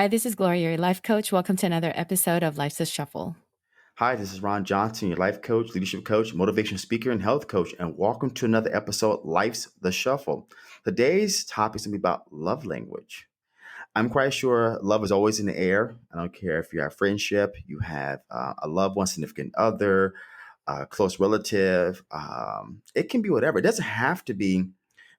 Hi, this is Gloria, your life coach. Welcome to another episode of Life's a Shuffle. Hi, this is Ron Johnson, your life coach, leadership coach, motivation speaker, and health coach, and welcome to another episode, Life's the Shuffle. Today's topic is going to be about love language. I'm quite sure love is always in the air. I don't care if you have friendship, you have a loved one, significant other, a close relative. It can be whatever. It doesn't have to be.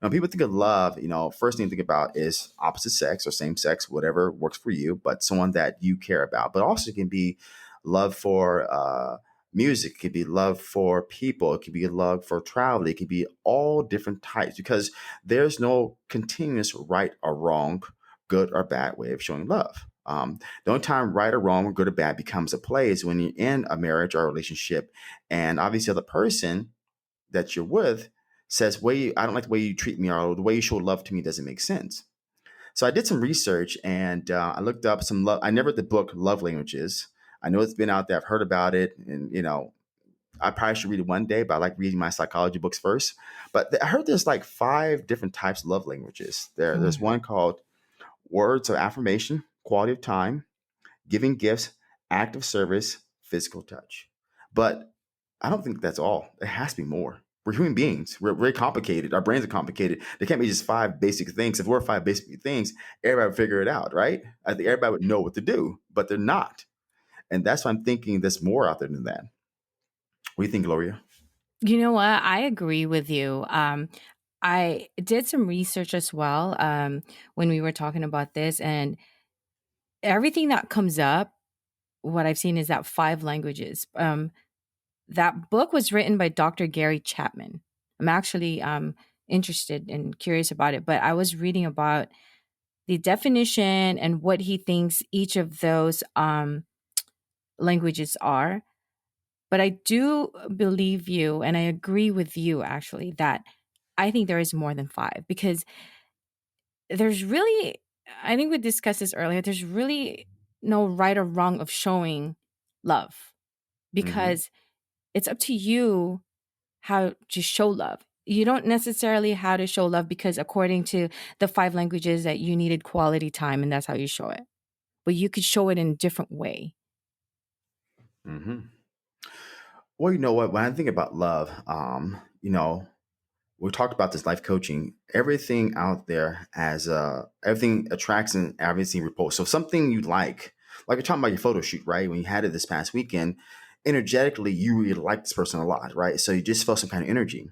When people think of love, first thing to think about is opposite sex or same sex, whatever works for you, but someone that you care about. But also it can be love for music, it could be love for people, it could be love for travel, it could be all different types because there's no continuous right or wrong, good or bad way of showing love. The only time right or wrong or good or bad becomes a play is when you're in a marriage or a relationship, and obviously the other person that you're with says, I don't like the way you treat me, or the way you show love to me doesn't make sense. So I did some research and I looked up some love. I never read the book Love Languages. I know it's been out there. I've heard about it, and I probably should read it one day. But I like reading my psychology books first. But I heard there's like 5 different types of love languages. There's Mm. one called words of affirmation, quality of time, giving gifts, act of service, physical touch. But I don't think that's all. There has to be more. We're human beings. We're very complicated. Our brains are complicated. There can't be just 5 basic things. If we're 5 basic things, everybody would figure it out, right? I think everybody would know what to do, but they're not. And that's why I'm thinking there's more out there than that. What do you think, Gloria? You know what? I agree with you. I did some research as well when we were talking about this, and everything that comes up, what I've seen is that five languages. That book was written by Dr. Gary Chapman. I'm actually interested and curious about it, but I was reading about the definition and what he thinks each of those languages are. But I do believe you, and I agree with you actually, that I think there is more than five because there's really, I think we discussed this earlier, there's really no right or wrong of showing love Mm-hmm. because it's up to you how to show love. You don't necessarily how to show love because according to the five languages that you needed quality time and that's how you show it. But you could show it in a different way. Mm-hmm. Well, you know what? When I think about love, we talked about this life coaching. Everything out there has everything attracts and everything repulses. So something you like you're talking about your photo shoot, right? When you had it this past weekend, energetically you really like this person a lot, right? So you just felt some kind of energy.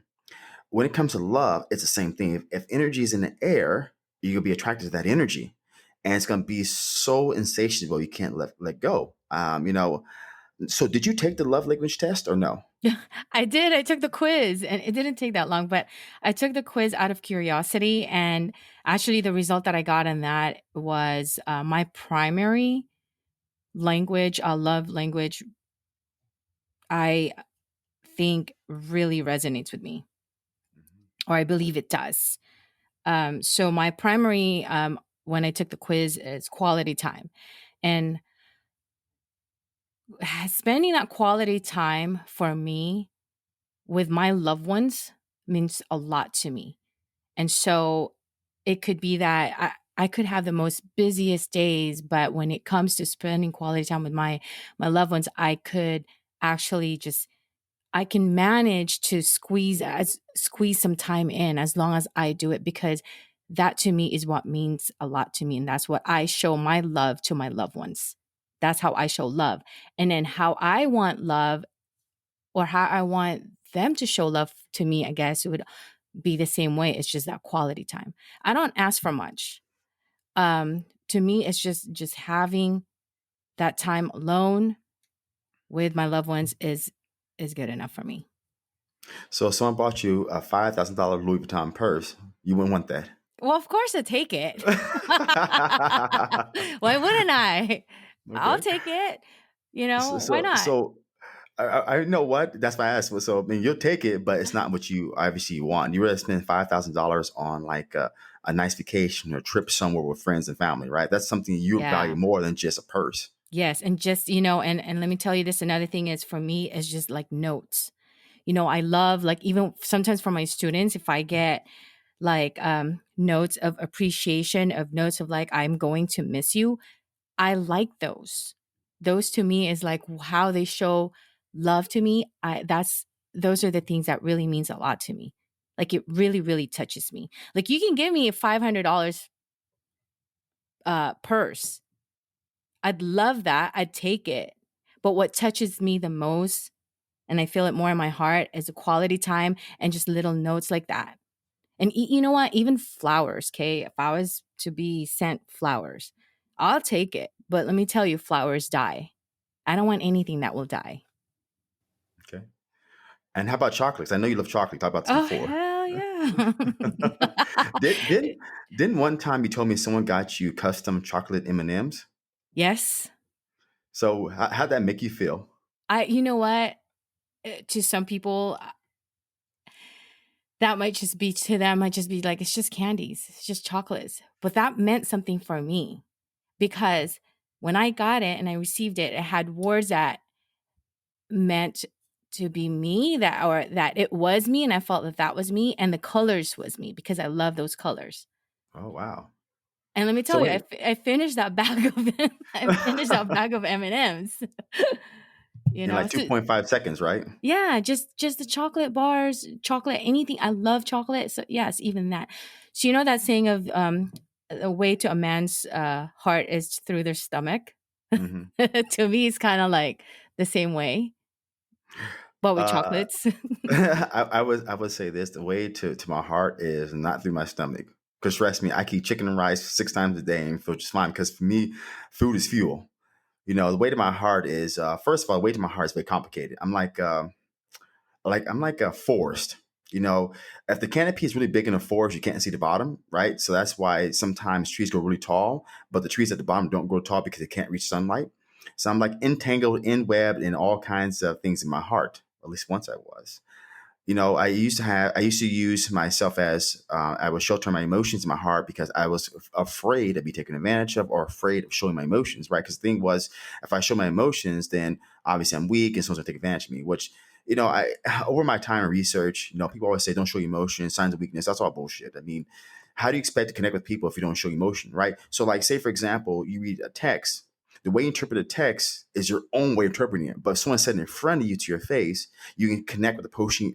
When it comes to love, it's the same thing. If energy is in the air, you'll be attracted to that energy, and it's going to be so insatiable you can't let go. So did you take the love language test or no? I did. I took the quiz and it didn't take that long, but I took the quiz out of curiosity. And actually, the result that I got in that was my primary language, love language, I think really resonates with me, or I believe it does. So, my primary, when I took the quiz, is quality time. And spending that quality time for me with my loved ones means a lot to me. And so it could be that I could have the most busiest days, but when it comes to spending quality time with my loved ones, I could actually just I can manage to squeeze some time in as long as I do it because that to me is what means a lot to me. And that's what I show my love to my loved ones. That's how I show love. And then how I want love or how I want them to show love to me, I guess it would be the same way. It's just that quality time. I don't ask for much. To me, it's just having that time alone with my loved ones is good enough for me. So if someone bought you a $5,000 Louis Vuitton purse, you wouldn't want that. Well, of course, I take it. Why wouldn't I? I'll Okay. take it. So, Why so, not? so I know what. That's why I asked. So, I mean, you'll take it, but it's not what you obviously want. You rather spend $5,000 on like a nice vacation or trip somewhere with friends and family, right? That's something you value Yeah. more than just a purse. Yes. And just, and let me tell you this, another thing is for me is just like notes. I love like even sometimes for my students, if I get like notes of appreciation, of notes of like, I'm going to miss you. I like those. Those to me is like how they show love to me. I that's those are the things that really means a lot to me. Like it really, really touches me. Like you can give me a $500 purse. I'd love that. I'd take it. But what touches me the most, and I feel it more in my heart, is the quality time and just little notes like that. And you know what? Even flowers, okay? If I was to be sent flowers, I'll take it. But let me tell you, flowers die. I don't want anything that will die. Okay. And how about chocolates? I know you love chocolate. Talked about this Oh, before. hell yeah. did didn't didn't one time you told me someone got you custom chocolate M&Ms? Yes. So how'd that make you feel? You know what? To some people, that might just be, to them, might just be like, it's just candies, it's just chocolates. But that meant something for me because when I got it and I received it, it had words that meant to be me, that or that it was me, and I felt that that was me, and the colors was me because I love those colors. Oh wow. And let me So tell you, wait, I finished that bag of I finished that bag of M&Ms. You in know, like so 2.5 seconds, right? yeah, just the chocolate bars, chocolate, anything. I love chocolate. So yes, even that. So you know that saying of the way to a man's heart is through their stomach. Hmm. To me, it's kind of like the same way, but with Uh, chocolates. I would say this: the way to my heart is not through my stomach. Because trust me, I keep chicken and rice 6 times a day and feel just fine. Because for me, food is fuel. The way to my heart is first of all, the way to my heart is very complicated. I'm like a forest. If the canopy is really big in a forest, you can't see the bottom, right? So that's why sometimes trees grow really tall, but the trees at the bottom don't grow tall because they can't reach sunlight. So I'm like entangled, enwebbed in all kinds of things in my heart. At least once I was. I used to use myself as I was sheltering my emotions in my heart because I was afraid of being taken advantage of or afraid of showing my emotions, right? Because the thing was, if I show my emotions, then obviously I'm weak and someone's gonna take advantage of me. Which, I over my time in research, people always say don't show your emotions, signs of weakness. That's all bullshit. I mean, how do you expect to connect with people if you don't show emotion, right? So, like, say for example, you read a text. The way you interpret a text is your own way of interpreting it. But if someone said it in front of you to your face, you can connect with the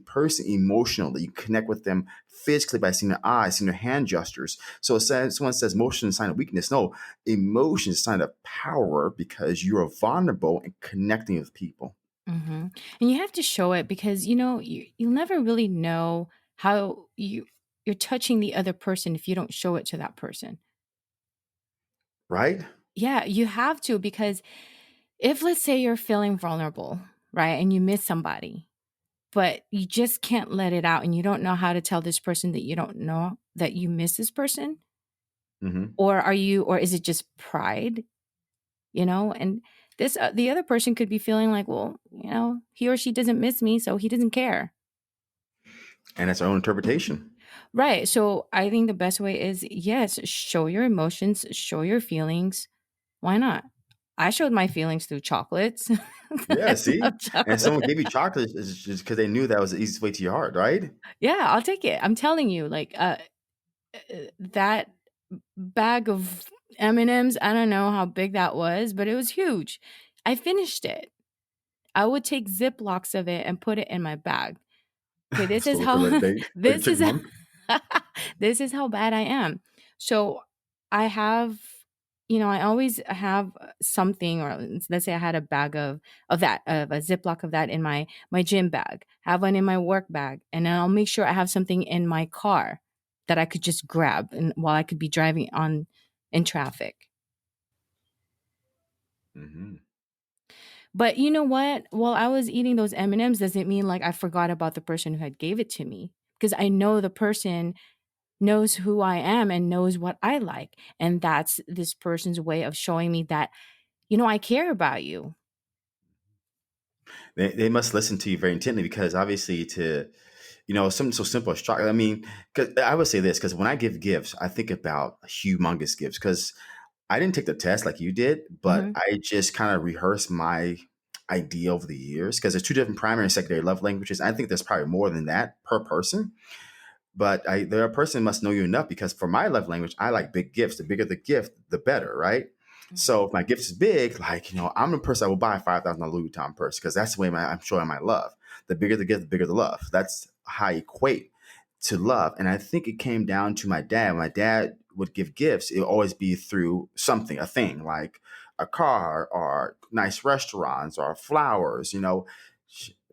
person emotionally. You can connect with them physically by seeing their eyes, seeing their hand gestures. So it says, someone says motion is a sign of weakness. No, emotion is a sign of power because you are vulnerable and connecting with people. Hmm. And you have to show it because you'll never really know how you're touching the other person if you don't show it to that person. Right? Yeah, you have to, because if, let's say, you're feeling vulnerable, right, and you miss somebody, but you just can't let it out and you don't know how to tell this person that you don't know that you miss this person, Hmm. or is it just pride, and this the other person could be feeling like, well, he or she doesn't miss me, so he doesn't care. And that's our own interpretation. Right. So I think the best way is, yes, show your emotions, show your feelings. Why not? I showed my feelings through chocolates. Yeah, I see? love And chocolate. someone gave you chocolate is just because they knew that was the easiest way to your heart, right? Yeah, I'll take it. I'm telling you, like, that bag of M&Ms, I don't know how big that was, but it was huge. I finished it. I would take Ziplocs of it and put it in my bag. Okay, this is Store for how that date, for the this chick is month. this is how bad I am. So I have, I always have something, or let's say I had a bag of a Ziploc of that in my gym bag, have one in my work bag, and then I'll make sure I have something in my car that I could just grab and while I could be driving on in traffic. Hmm. But you know what? While I was eating those M&Ms, doesn't mean like I forgot about the person who had gave it to me, because I know the person knows who I am and knows what I like. And that's this person's way of showing me that, I care about you. They must listen to you very intently because obviously something so simple as chocolate. I mean, because I would say this because when I give gifts, I think about humongous gifts because I didn't take the test like you did, but Hmm. I just kind of rehearsed my idea over the years because there's two different primary and secondary love languages. I think there's probably more than that per person, but their person must know you enough because for my love language, I like big gifts. The bigger the gift, the better, right? So if my gift is big, like, I'm a person that will buy a $5,000 Louis Vuitton purse because that's the way I'm showing my love. The bigger the gift, the bigger the love. That's how I equate to love. And I think it came down to my dad. When my dad would give gifts, it would always be through something, a thing like a car or nice restaurants or flowers,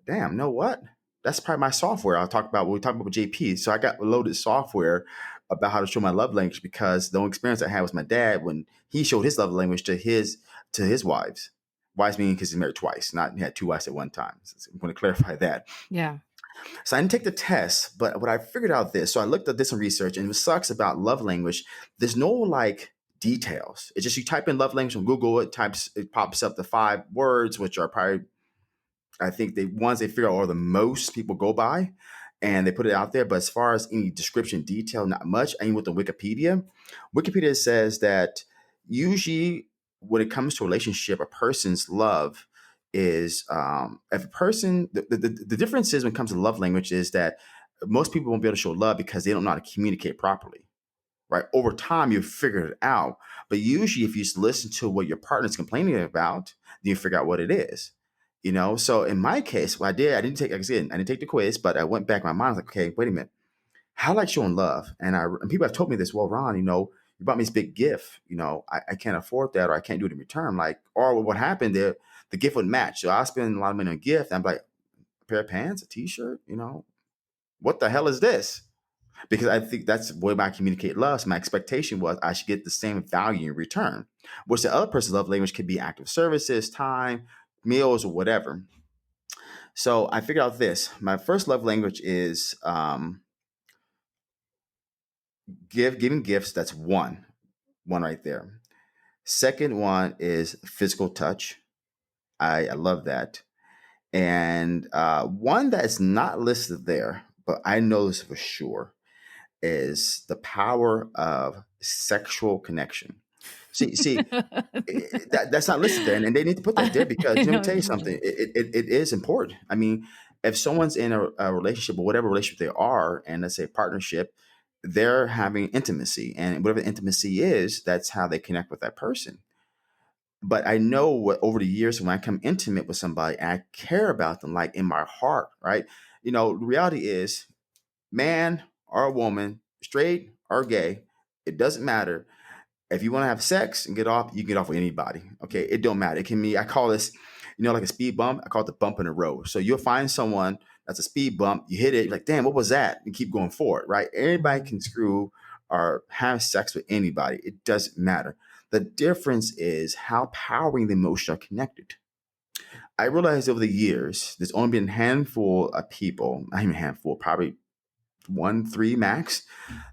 Damn, you know what? That's probably my software. I'll talk about what we talked about with JP. So I got loaded software about how to show my love language because the only experience I had was my dad when he showed his love language to his wives. Wives meaning because he's married twice, not he had two wives at one time. So I'm going to clarify that. Yeah. So I didn't take the test, but what I figured out this. So I looked at this in research, and what sucks about love language, there's no like details. It's just you type in love language on Google, it pops up the 5 words, which are probably I think the ones they figure out are the most people go by, and they put it out there. But as far as any description detail, not much. And with the Wikipedia says that usually when it comes to a relationship, a person's love is if a person the difference is when it comes to love language is that most people won't be able to show love because they don't know how to communicate properly. Right over time, you figure it out. But usually, if you just listen to what your partner's complaining about, then you figure out what it is. So in my case, what I didn't take, like I said, I didn't take the quiz, but I went back in my mind, I was like, okay, wait a minute. How like showing love? And people have told me this, well, Ron, you bought me this big gift, I can't afford that or I can't do it in return. Like, or what happened there, the gift would match. So I spend a lot of money on a gift. And I'm like, a pair of pants, a t-shirt, what the hell is this? Because I think that's the way I communicate love. So my expectation was I should get the same value in return, which the other person's love language could be active services, time, meals, or whatever. So I figured out this. My first love language is giving gifts. That's one right there. Second one is physical touch. I love that. And one that's not listed there, but I know this for sure, is the power of sexual connection. See, that's not listed there, and they need to put that there because I let me know tell what you you something. mean. It is important. I mean, if someone's in a relationship or whatever relationship they are, and let's say a partnership, they're having intimacy, and whatever intimacy is, that's how they connect with that person. But I know what over the years when I become intimate with somebody, I care about them like in my heart, right? The reality is man or woman, straight or gay, it doesn't matter. If you want to have sex and get off, you can get off with anybody. Okay, it don't matter. It can be. I call this, like a speed bump. I call it the bump in the road. So you'll find someone that's a speed bump. You hit it, you're like, damn, what was that? And keep going forward, right? Anybody Mhm. can screw or have sex with anybody. It doesn't matter. The difference is how powering the emotion are connected. I realized over the years, there's only been a handful of people, not even a handful, probably one, three max,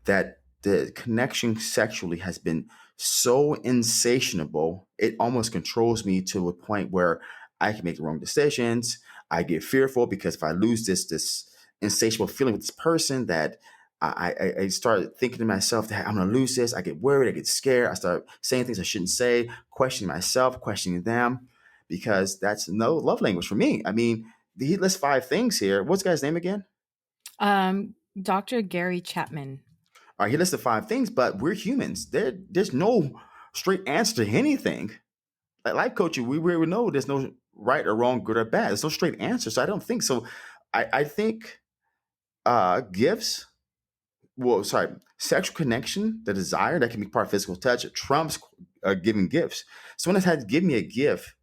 that the connection sexually has been so insatiable, it almost controls me to a point where I can make the wrong decisions. I get fearful because if I lose this insatiable feeling with this person, that I start thinking to myself that I'm gonna lose this. I get worried, I get scared, I start saying things I shouldn't say, questioning myself, questioning them, because that's no love language for me. I mean, he lists 5 things here. What's the guy's name again? Dr. Gary Chapman. All right, he listed 5 things, but we're humans. There's no straight answer to anything. Like life coaching, we know there's no right or wrong, good or bad. There's no straight answer. So I don't think so. I think gifts, well, sorry, sexual connection, the desire that can be part of physical touch, trumps giving gifts. Someone has had to give me a gift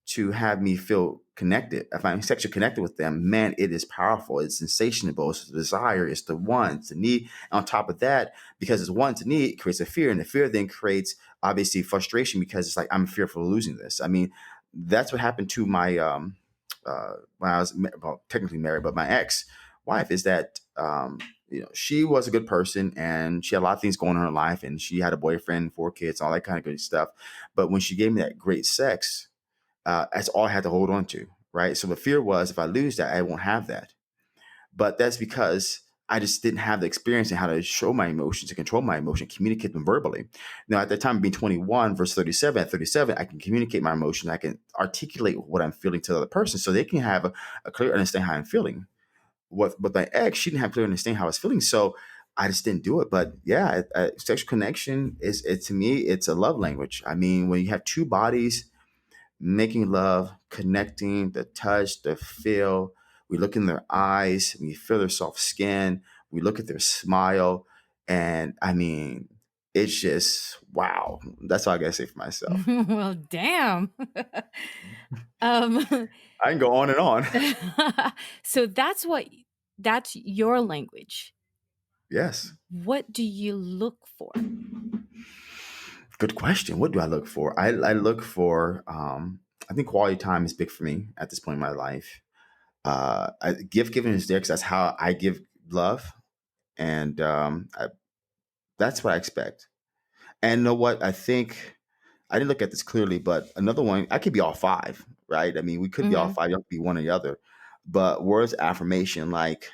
to have me feel connected. If I'm sexually connected with them, man, it is powerful. It's insatiable. It's the desire. It's the want, it's the need. And on top of that, because it's want, to need, it creates a fear, and the fear then creates obviously frustration because it's like I'm fearful of losing this. I mean, that's what happened to my when I was well, technically married, but my ex wife is that she was a good person and she had a lot of things going on in her life, and she had a boyfriend, 4 kids, all that kind of good stuff. But when she gave me that great sex, that's all I had to hold on to, right? So the fear was if I lose that, I won't have that. But that's because I just didn't have the experience in how to show my emotions, to control my emotion, communicate them verbally. Now, at that time, being 21 versus 37, at 37, I can communicate my emotions. I can articulate what I'm feeling to the other person so they can have a clear understanding how I'm feeling. With my ex, she didn't have clear understanding how I was feeling. So I just didn't do it. But yeah, sexual connection is it to me. It's a love language. I mean, when you have two bodies making love, connecting, the touch, the feel. We look in their eyes, we feel their soft skin, we look at their smile, and I mean, it's just wow. That's all I gotta say for myself. Well, damn. um, I can go on and on. so that's your language. Yes. What do you look for? Good question. What do I look for? I look for, I think quality time is big for me at this point in my life. Gift giving is there because that's how I give love. And that's what I expect. And you know what? I think I didn't look at this clearly, but another one, I could be all five, right? I mean, we could be all Hmm. five. You don't have to be one or the other. But words of affirmation like,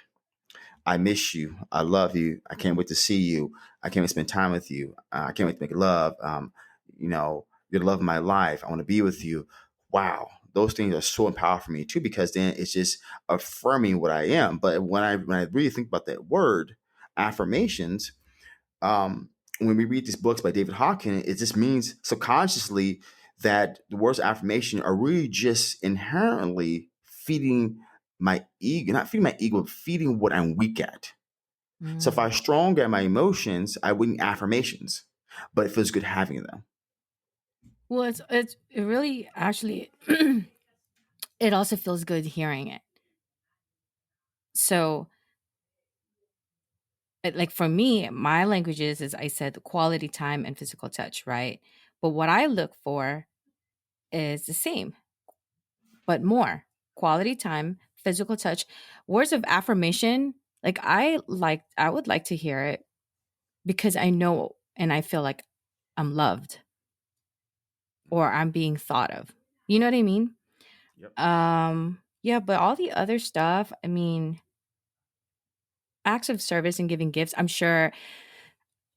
I miss you. I love you. I can't wait to see you. I can't wait to spend time with you. I can't wait to make love. You're the love of my life. I want to be with you. Wow. Those things are so empowering for me too, because then it's just affirming what I am. But when I really think about that word, affirmations, when we read these books by David Hawkins, it just means subconsciously that the words of affirmation are really just inherently feeding my ego, not feeding my ego, but feeding what I'm weak at. So if Mm. I'm strong at my emotions, I wouldn't affirmations, but it feels good having them. Well, it really actually it also feels good hearing it. So, like for me, my languages, as I said, the quality time and physical touch, right? But what I look for is the same, but more quality time, physical touch, words of affirmation. I would like to hear it because I know and I feel like I'm loved or I'm being thought of. You know what I mean? Yep. Yeah, but all the other stuff, I mean, acts of service and giving gifts, I'm sure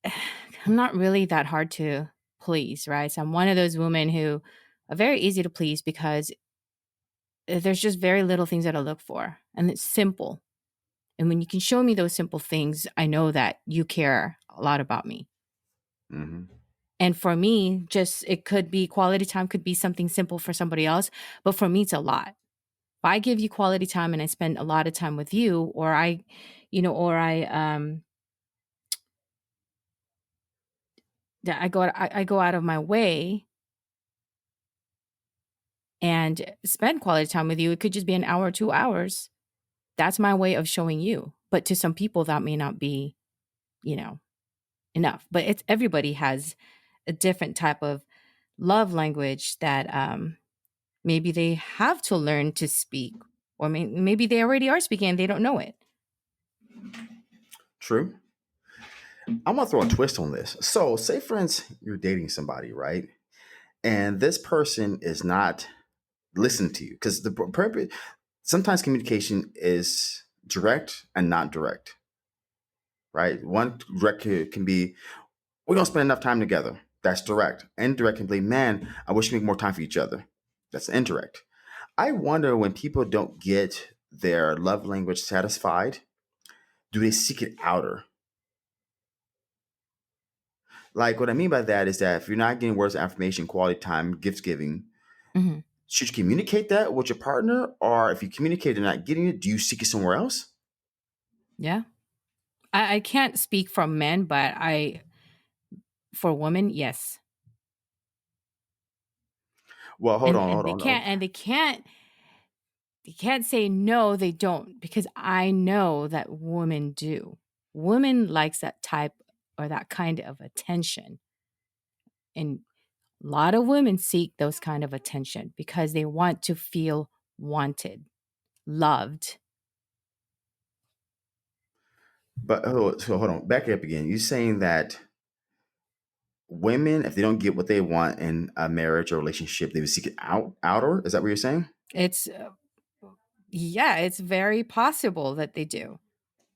I'm not really that hard to please, right? So I'm one of those women who are very easy to please because there's just very little things that I look for and it's simple. And when you can show me those simple things, I know that you care a lot about me. Hmm. And for me, just it could be quality time, could be something simple for somebody else, but for me, it's a lot. If I give you quality time and I spend a lot of time with you, or I go out of my way and spend quality time with you, it could just be an hour or 2 hours. That's my way of showing you. But to some people, that may not be, you know, enough. But it's everybody has a different type of love language that maybe they have to learn to speak, or maybe they already are speaking and they don't know it. True. I'm gonna throw a twist on this. So, say for instance, you're dating somebody, right? And this person is not listening to you because the purpose. Sometimes communication is direct and not direct, right? One direct can be, we don't spend enough time together. That's direct. Indirect can be, man, I wish we make more time for each other. That's indirect. I wonder when people don't get their love language satisfied, do they seek it outer? Like what I mean by that is that if you're not getting words of affirmation, quality time, gift giving, Hmm. should you communicate that with your partner? Or if you communicate and not getting it, do you seek it somewhere else? Yeah. I can't speak for men, but for women, yes. Well, hold And on, and hold they on. No. can't and they can't say no, they don't, because I know that women do. Women likes that type or that kind of attention. And a lot of women seek those kind of attention because they want to feel wanted, loved. But so hold on, back it up again. You're saying that women, if they don't get what they want in a marriage or relationship, they would seek it outer. Is that what you're saying? It's yeah, it's very possible that they do.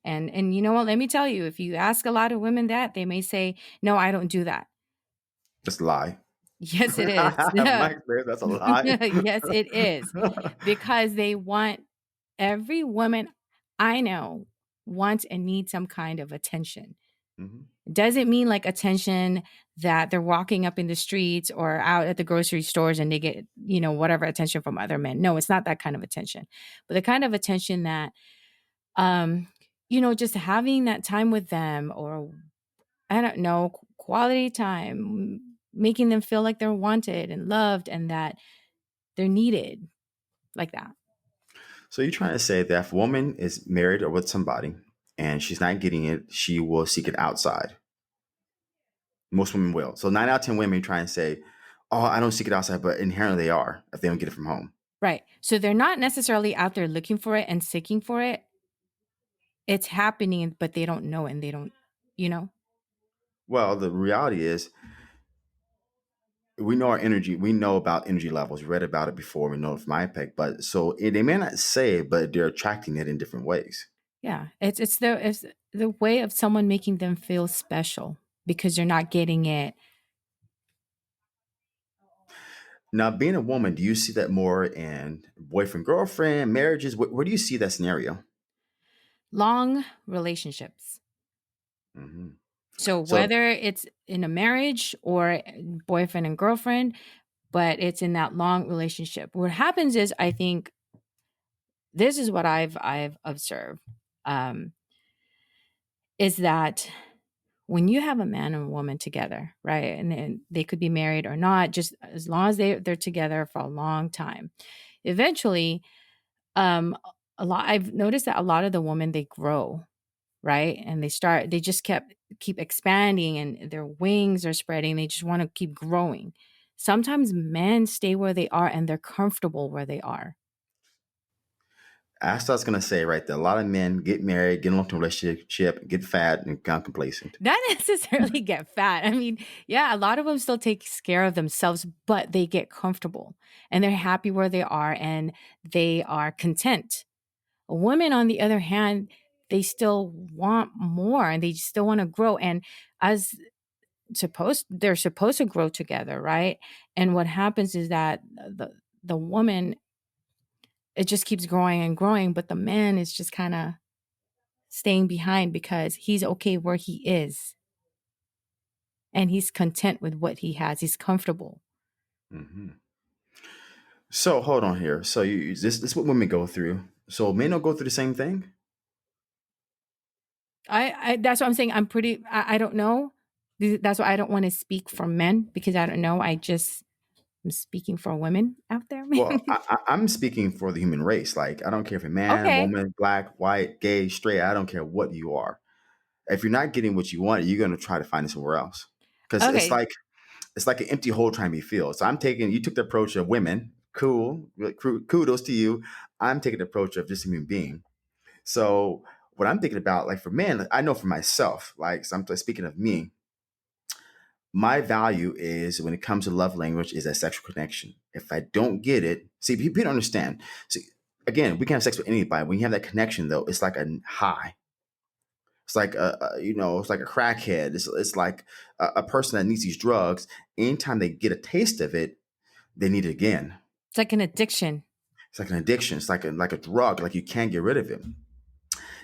And you know what? Let me tell you, if you ask a lot of women that, they may say, "No, I don't do that." That's a lie. Yes, it is. My experience, that's a lie. Yes, it is. Because they want every woman I know wants and needs some kind of attention. Hmm. Doesn't mean like attention that they're walking up in the streets or out at the grocery stores and they get, whatever attention from other men. No, it's not that kind of attention. But the kind of attention that, um, just having that time with them, or I don't know, quality time, making them feel like they're wanted and loved and that they're needed, like that. So you're trying to say that if a woman is married or with somebody and she's not getting it, she will seek it outside. Most women will. So 9 out of 10 women try and say, "Oh, I don't seek it outside," but inherently they are if they don't get it from home. Right. So they're not necessarily out there looking for it and seeking for it. It's happening, but they don't know it and they don't, you know? Well, the reality is we know our energy. We know about energy levels. We read about it before. We know it from IPEC. But so they may not say it, but they're attracting it in different ways. Yeah. It's the way of someone making them feel special because they're not getting it. Now, being a woman, do you see that more in boyfriend, girlfriend, marriages? Where do you see that scenario? Long relationships. Hmm. So So, whether it's in a marriage or boyfriend and girlfriend, but it's in that long relationship. What happens is, I think this is what I've observed, um, is that when you have a man and a woman together, right, and they could be married or not, just as long as they're together for a long time, eventually, um, a lot. I've noticed that a lot of the women, they grow, right, and they just keep expanding, and their wings are spreading. They just want to keep growing. Sometimes men stay where they are and they're comfortable where they are. that's what I was going to say right there. A lot of men get married, get into a relationship, get fat, and become complacent. Not necessarily get fat. I mean, yeah, a lot of them still take care of themselves, but they get comfortable and they're happy where they are and they are content. Women, on the other hand, they still want more and they still want to grow. And as they're supposed to grow together, right? And what happens is that the woman, it just keeps growing and growing, but the man is just kind of staying behind because he's okay where he is and he's content with what he has. He's comfortable. Hmm. So hold on here. So this is what women go through. So men don't go through the same thing. I That's what I'm saying. I don't know. That's why I don't want to speak for men because I don't know. I'm speaking for women out there. Well, I'm speaking for the human race. Like I don't care if you're man, Okay. woman, black, white, gay, straight. I don't care what you are. If you're not getting what you want, you're going to try to find it somewhere else. Because Okay. it's like an empty hole trying to be filled. So you took the approach of women. Cool, kudos to you. I'm taking the approach of just a human being. So what I'm thinking about, like for men, I know for myself, like so I'm speaking of me, my value is when it comes to love language is that sexual connection. If I don't get it, see, people don't understand. See, again, we can have sex with anybody. When you have that connection, though, it's like a high. It's like it's like a crackhead. It's like a person that needs these drugs. Anytime they get a taste of it, they need it again. It's like an addiction. It's like an addiction. It's like a drug. Like you can't get rid of it.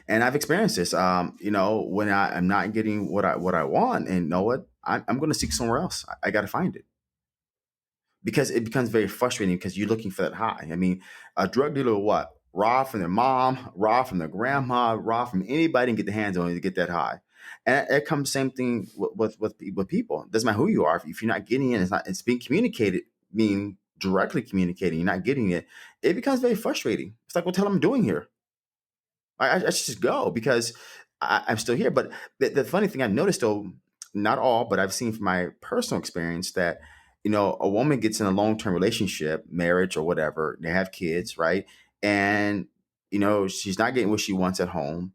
And I've experienced this. When I am not getting what I want, and you know what, I'm going to seek somewhere else. I got to find it because it becomes very frustrating because you're looking for that high. I mean, a drug dealer will what? Rob from their mom, rob from their grandma, rob from anybody and get their hands on it to get that high. And it comes same thing with people. It doesn't matter who you are. If you're not getting it, it's being communicated, meaning directly communicating, you're not getting it, it becomes very frustrating. It's like, what the hell am I doing here? I should just go because I'm still here. But the funny thing I've noticed, though, not all, but I've seen from my personal experience that a woman gets in a long term relationship, marriage or whatever, they have kids, right? And she's not getting what she wants at home.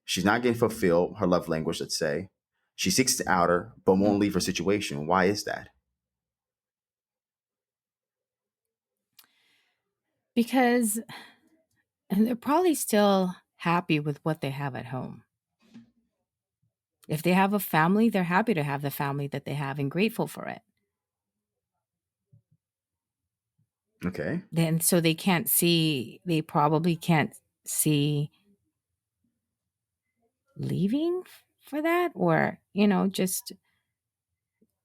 She's not getting fulfilled her love language. Let's say she seeks the outer, but won't leave her situation. Why is that? Because and they're probably still happy with what they have at home. If they have a family, they're happy to have the family that they have and grateful for it. Okay. Then so they probably can't see leaving for that, or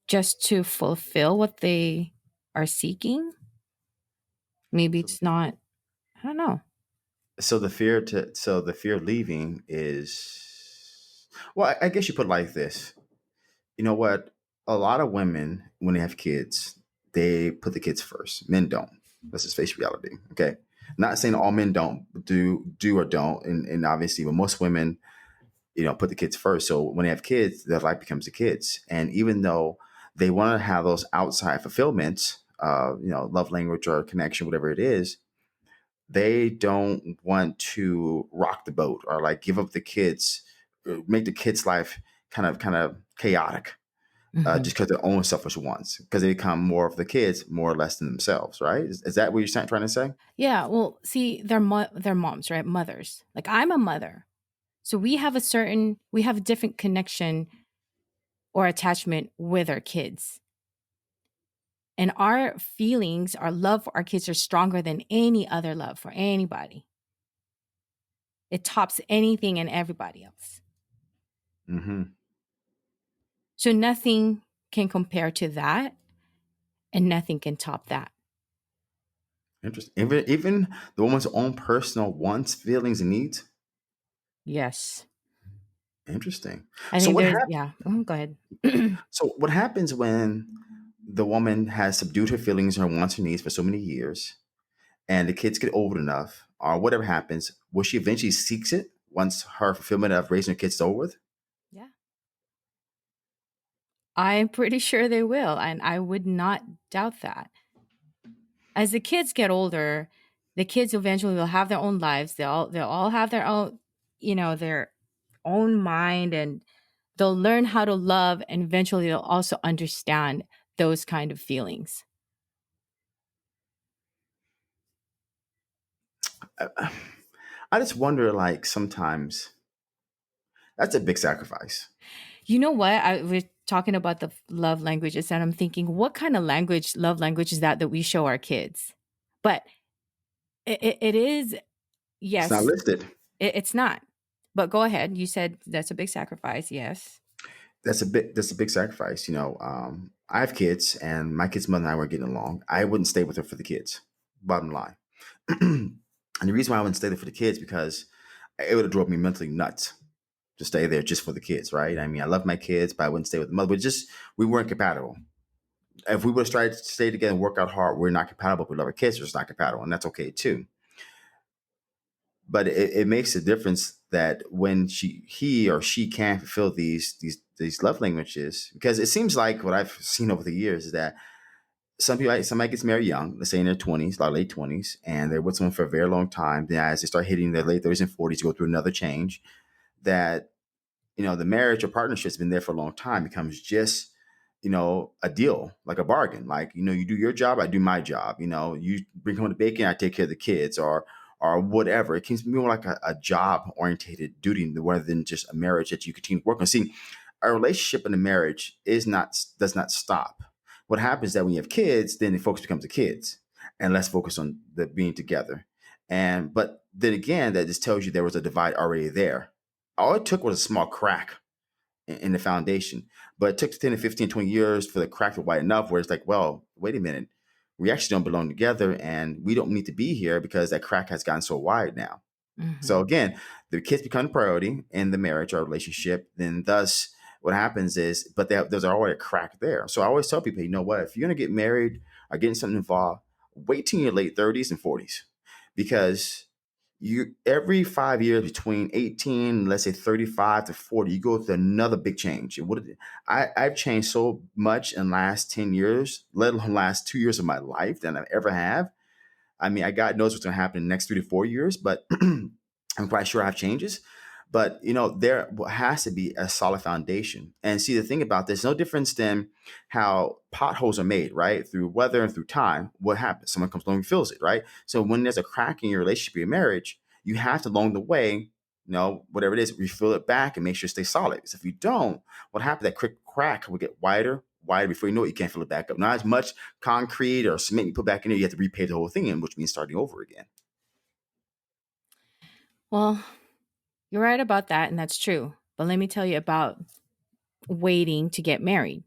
just to fulfill what they are seeking. Maybe So, it's not. I don't know. so the fear of leaving is, well, I guess you put it like this. You know what? A lot of women, when they have kids, they put the kids first. Men don't. Let's just face reality. Okay. Not saying all men don't do or don't, and obviously, but most women, put the kids first. So when they have kids, their life becomes the kids. And even though they want to have those outside fulfillments, love language or connection, whatever it is, they don't want to rock the boat or like give up the kids, make the kids' life kind of chaotic, Hmm. just because their own selfish wants, because they become more of the kids more or less than themselves, right? Is that what you're trying to say? Yeah. Well, see, they're moms, right? Mothers. Like I'm a mother, so we have a different connection or attachment with our kids, and our feelings, our love for our kids, are stronger than any other love for anybody. It tops anything and everybody else. Hmm. So nothing can compare to that, and nothing can top that. Interesting. Even the woman's own personal wants, feelings, and needs. Yes. Interesting. I So think what there's, hap- yeah. Go ahead. So what happens when the woman has subdued her feelings and her wants and needs for so many years, and the kids get old enough, or whatever happens? Will she eventually seeks it once her fulfillment of raising her kids is over with? Yeah. I'm pretty sure they will. And I would not doubt that. As the kids get older, the kids eventually will have their own lives. They'll all have their own, their own mind, and they'll learn how to love, and eventually they'll also understand those kind of feelings. I, I just wonder, like sometimes that's a big sacrifice. You know what? We're talking about the love languages, and I'm thinking, what kind of love language is that we show our kids? But it is, It's not yes, listed. it's not. But go ahead. You said that's a big sacrifice. Yes. That's a big sacrifice. I have kids, and my kids' mother and I were getting along. I wouldn't stay with her for the kids. Bottom line. And the reason why I wouldn't stay there for the kids, because it would have drove me mentally nuts to stay there just for the kids, right? I mean, I love my kids, but I wouldn't stay with the mother. We weren't compatible. If we would have tried to stay together and work out hard, we're not compatible. We love our kids, we're just not compatible, and that's okay too. But it makes a difference that when he or she can't fulfill these love languages, because it seems like what I've seen over the years is that somebody gets married young, let's say in their 20s, like late 20s, and they're with someone for a very long time. Then as they start hitting their late 30s and 40s, go through another change, that the marriage or partnership's been there for a long time, becomes just a deal, like a bargain. Like, you do your job, I do my job. You bring home the bacon, I take care of the kids, or whatever. It can be more like a job orientated duty rather than just a marriage that you continue to work on. See, a relationship and a marriage does not stop. What happens is that when you have kids, then the focus becomes the kids and less focus on the being together. And but then again, that just tells you there was a divide already there. All it took was a small crack in the foundation. But it took 10 to 15, 20 years for the crack to widen enough where it's like, well, wait a minute. We actually don't belong together, and we don't need to be here because that crack has gotten so wide now. So Hmm. again, the kids become the priority in the marriage or relationship. Then thus what happens is, but there's already a crack there. So I always tell people, you know what, if you're going to get married or getting something involved, wait till your late 30s and 40s, because you every 5 years between 18, let's say 35 to 40, you go through another big change. I've changed so much in the last 10 years, let alone last 2 years of my life than I ever have. I mean, I God knows what's going to happen in the next 3 to 4 years, but I'm quite sure I have changes. But there has to be a solid foundation. And see, the thing about this, no difference than how potholes are made, right? Through weather and through time. What happens? Someone comes along and fills it, right? So when there's a crack in your relationship, your marriage, you have to along the way, whatever it is, refill it back and make sure it stays solid. Because if you don't, what happens? That quick crack will get wider, wider. Before you know it, you can't fill it back up. Not as much concrete or cement you put back in there, you have to repay the whole thing in, which means starting over again. Well, you're right about that, and that's true. But let me tell you about waiting to get married.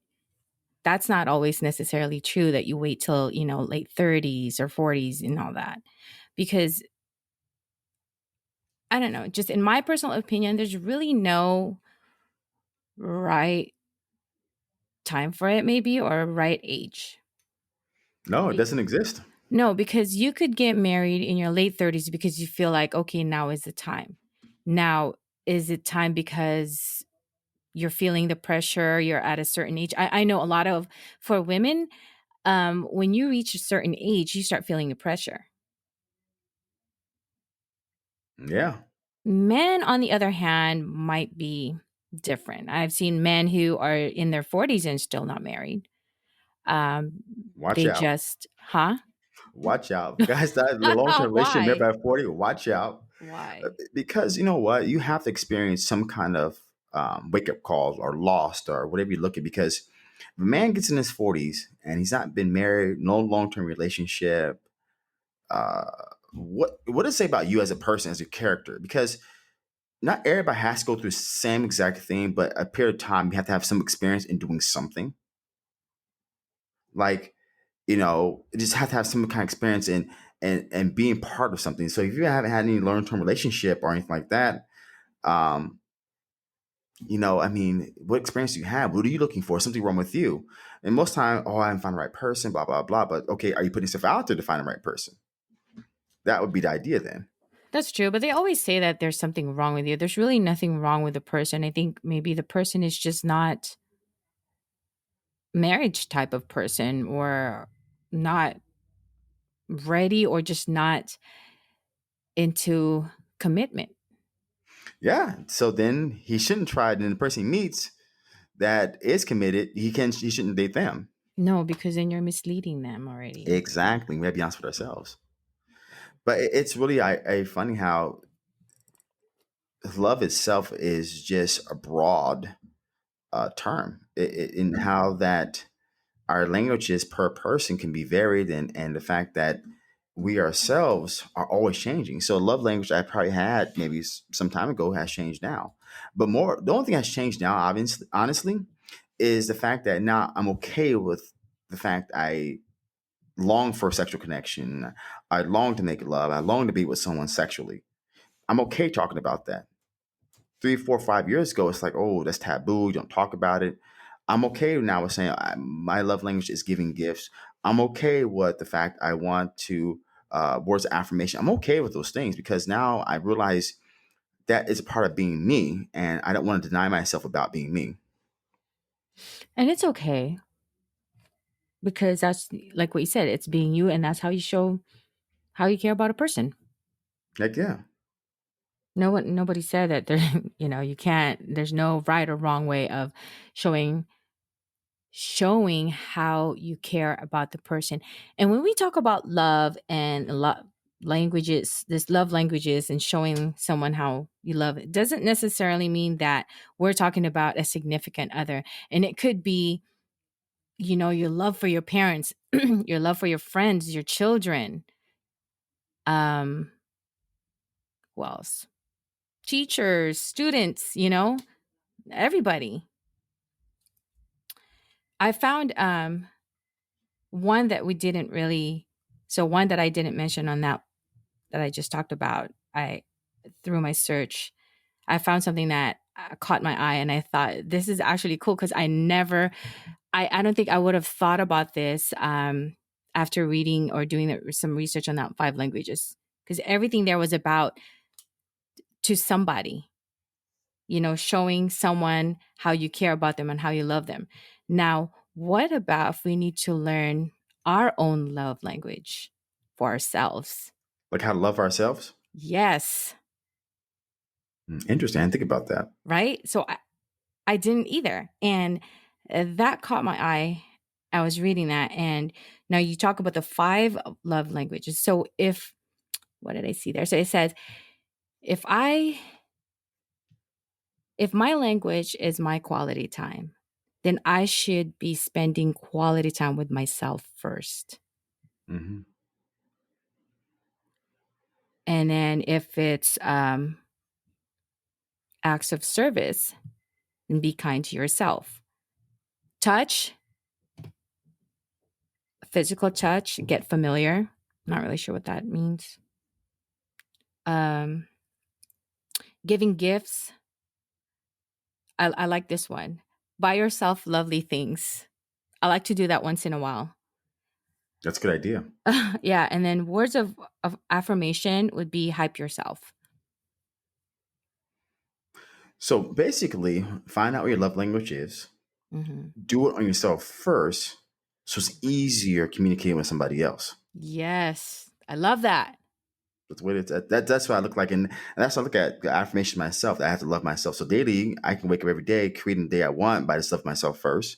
That's not always necessarily true that you wait till, late 30s or 40s and all that. Because I don't know, just in my personal opinion, there's really no right time for it, maybe, or a right age. No, it Be- doesn't exist. no, because you could get married in your late 30s because you feel like, okay, now is the time. Now, is it time because you're feeling the pressure, you're at a certain age? I know a lot of, for women, when you reach a certain age, you start feeling the pressure. Yeah. Men, on the other hand, might be different. I've seen men who are in their 40s and still not married. Um, Watch they out. just, huh? Watch out. Guys that in a long term relationship, Why? married by 40, watch out. Why? Because you know what? You have to experience some kind of wake up calls or lost or whatever you look at. Because if a man gets in his 40s and he's not been married, no long term relationship, uh, what does it say about you as a person, as a character? Because not everybody has to go through the same exact thing, but a period of time you have to have some experience in doing something. Like, you just have to have some kind of experience in and being part of something. So if you haven't had any long term relationship or anything like that, um, I mean, what experience do you have? What are you looking for? Something wrong with you? And most time, oh, I haven't found the right person, blah blah blah. But okay, are you putting yourself out there to find the right person? That would be the idea then. That's true, but they always say that there's something wrong with you. There's really nothing wrong with the person. I think maybe the person is just not marriage type of person, or not ready, or just not into commitment. Yeah. So then he shouldn't try it. And the person he meets that is committed, he shouldn't date them. No, because then you're misleading them already. Exactly. We have to be honest with ourselves. But it's really funny how love itself is just a broad term, in how that our languages per person can be varied, and the fact that we ourselves are always changing. So love language I probably had maybe some time ago has changed now. But more, the only thing that's changed now, obviously, honestly, is the fact that now I'm okay with the fact I long for sexual connection. I long to make love. I long to be with someone sexually. I'm okay talking about that. 3, 4, 5 years ago, it's like, oh, that's taboo. You don't talk about it. I'm okay now with saying my love language is giving gifts. I'm okay with the fact I want to words of affirmation. I'm okay with those things because now I realize that is a part of being me, and I don't want to deny myself about being me. And it's okay, because that's like what you said, it's being you, and that's how you show how you care about a person. Like, yeah, No one, nobody said that there, you can't, there's no right or wrong way of showing showing how you care about the person. And when we talk about love and love languages, this love languages and showing someone how you love, it doesn't necessarily mean that we're talking about a significant other. And it could be, your love for your parents, your love for your friends, your children, um, who else? Teachers, students, everybody. I found one that we didn't really, so one that I didn't mention on that I just talked about. I through my search, I found something that caught my eye, and I thought this is actually cool because I don't think I would have thought about this after reading or doing some research on that five languages, because everything there was about to somebody, showing someone how you care about them and how you love them. Now, what about if we need to learn our own love language for ourselves? like how to love ourselves. Yes, Interesting. I didn't think about that. right? So I didn't either. And that caught my eye. I was reading that. And now you talk about the five love languages. So what did I see there? So it says, if I, if my language is my quality time, then I should be spending quality time with myself first. Hmm. And then if it's acts of service, and be kind to yourself. Touch, physical touch, get familiar. Not really sure what that means. Um, Giving gifts. I like this one. Buy yourself lovely things. I like to do that once in a while. That's a good idea. Yeah. And then words of affirmation would be hype yourself. So basically, find out what your love language is, Hmm. do it on yourself first, so it's easier communicating with somebody else. Yes. I love that. That's what it's that's what I look like, and that's what I look at the affirmation myself. That I have to love myself. So daily, I can wake up every day, creating the day I want by just love myself first.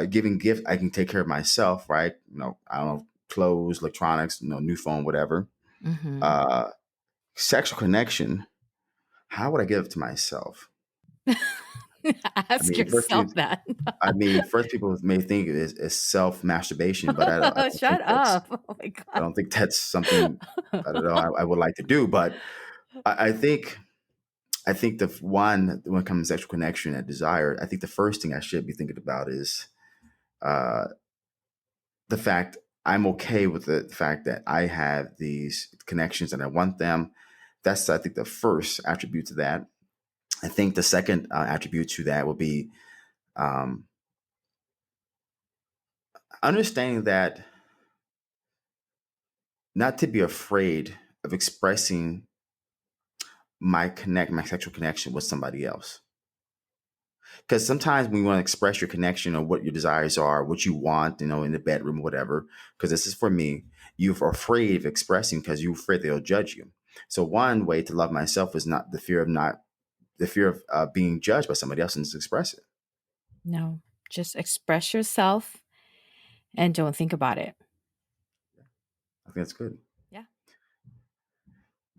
Giving gift, I can take care of myself, right? I don't know, clothes, electronics, new phone, whatever. Hmm. Uh, Sexual connection. How would I give it to myself? I Ask mean, first people, yourself that. first people may think it is self masturbation, but I don't think Shut up. Oh my I God. don't think that's something I don't know I would like to do. But I think the one when it comes to sexual connection and desire, I think the first thing I should be thinking about is uh, the fact I'm okay with the fact that I have these connections and I want them. That's I think the first attribute to that. I think the second attribute to that would be um, understanding that not to be afraid of expressing my sexual connection with somebody else. Because sometimes when you want to express your connection or what your desires are, what you want, in the bedroom, whatever, because this is for me, you're afraid of expressing because you're afraid they'll judge you. So one way to love myself is not the fear of being judged by somebody else and just express it. No, just express yourself and don't think about it. I think that's good. Yeah.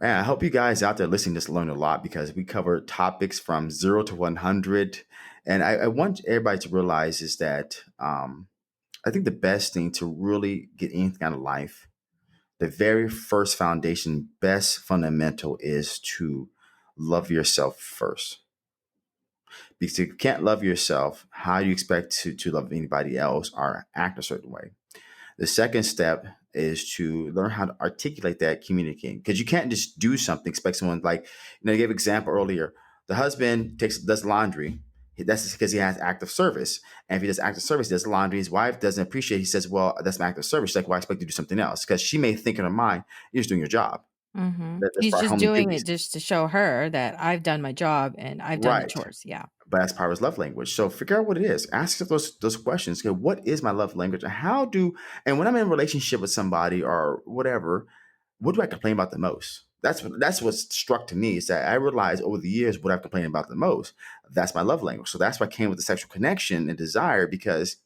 Man, I hope you guys out there listening just learned a lot because we covered topics from 0 to 100. And I want everybody to realize is that I think the best thing to really get anything out of life, the very first foundation, best fundamental is to love yourself first. Because if you can't love yourself, how do you expect to love anybody else or act a certain way? The second step is to learn how to articulate that communicating because you can't just do something, expect someone like, I gave an example earlier. The husband does laundry. That's just because he has active service. And if he does active service, he does laundry. His wife doesn't appreciate it. He says, well, that's my active service. She's like, well, I expect you to do something else because she may think in her mind, you're just doing your job. That's He's part of just homely doing duties. it just to show her that I've done my job and I've done the Right. chores. Yeah. But that's part of his love language. So figure out what it is. Ask yourself those questions. Okay, what is my love language? And when I'm in a relationship with somebody or whatever, what do I complain about the most? That's what struck to me is that I realized over the years what I've complained about the most. That's my love language. So that's why I came with the sexual connection and desire because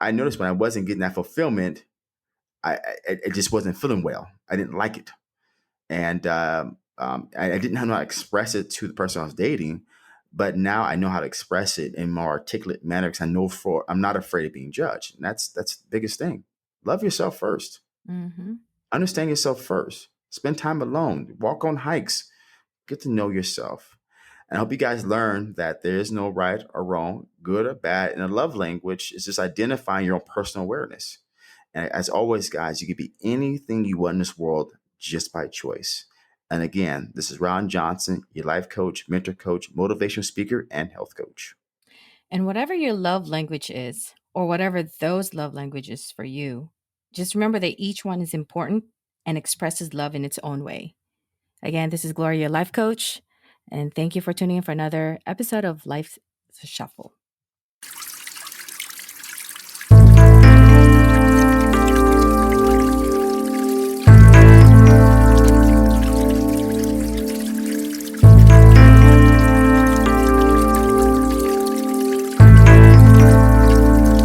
I noticed when I wasn't getting that fulfillment, it just wasn't feeling well. I didn't like it, and I didn't know how to express it to the person I was dating. But now I know how to express it in more articulate manner because I'm not afraid of being judged, and that's the biggest thing. Love yourself first. Hmm. Understand yourself first. Spend time alone. Walk on hikes. Get to know yourself. And I hope you guys learn that there is no right or wrong, good or bad. And a love language is just identifying your own personal awareness. And as always, guys, you can be anything you want in this world just by choice. And again, this is Ron Johnson, your life coach, mentor coach, motivational speaker, and health coach. And whatever your love language is, or whatever those love languages for you, just remember that each one is important and expresses love in its own way. Again, this is Gloria, life coach, and thank you for tuning in for another episode of Life's Shuffle.